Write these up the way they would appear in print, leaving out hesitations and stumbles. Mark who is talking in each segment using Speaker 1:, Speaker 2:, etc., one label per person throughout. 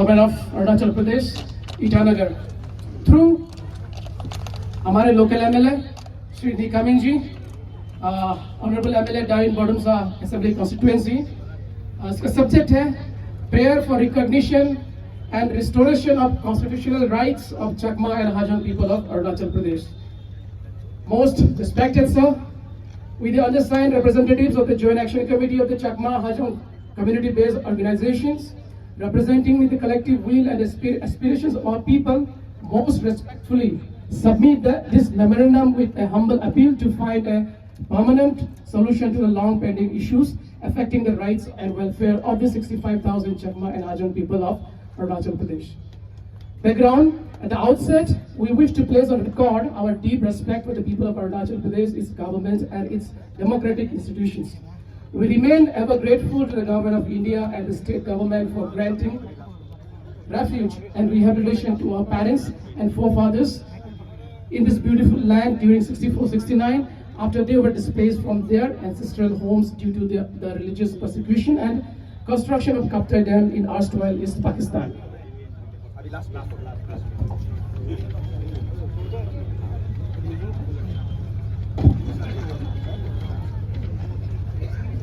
Speaker 1: Government of Arunachal Pradesh, Itanagar, through हमारे local MLA Shri Nikh Kamin ji, Honorable MLA Darin Bodumsa Assembly Constituency. इसका subject है prayer for recognition and restoration of constitutional rights of Chakma and Hajong people of Arunachal Pradesh. Most respected sir, we the undersigned representatives of the Joint Action Committee of the Chakma Hajong community-based organizations, representing the collective will and aspirations of our people, most respectfully submit this memorandum with a humble appeal to find a permanent solution to the long-pending issues affecting the rights and welfare of the 65,000 Chakma and Hajong people of Arunachal Pradesh. Background: at the outset, we wish to place on record our deep respect for the people of Arunachal Pradesh, its government and its democratic institutions. We remain ever grateful to the Government of India and the state government for granting refuge and rehabilitation to our parents and forefathers in this beautiful land during 64-69 after they were displaced from their ancestral homes due to the religious persecution and construction of Kaptai Dam in erstwhile East Pakistan.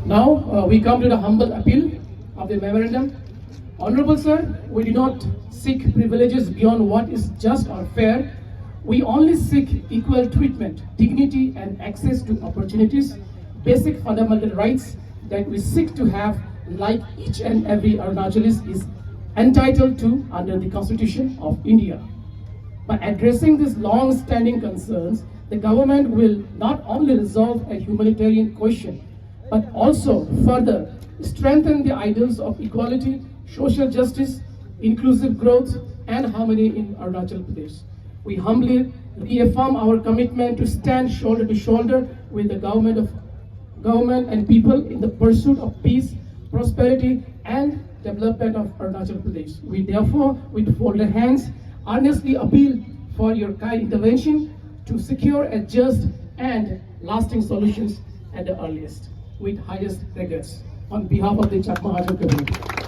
Speaker 1: Now we come to the humble appeal of the memorandum. Honorable sir, we do not seek privileges beyond what is just or fair. We only seek equal treatment, dignity and access to opportunities, basic fundamental rights that we seek to have like each and every Arunachalis is entitled to under the Constitution of India. By addressing these long-standing concerns, the government will not only resolve a humanitarian question, but also further strengthen the ideals of equality, social justice, inclusive growth, and harmony in Arunachal Pradesh. We humbly reaffirm our commitment to stand shoulder to shoulder with the government and people in the pursuit of peace, prosperity, and development of Arunachal Pradesh. We therefore, with folded hands, earnestly appeal for your kind intervention to secure a just and lasting solutions at the earliest. With highest regards, on behalf of the Chakma Hajong community.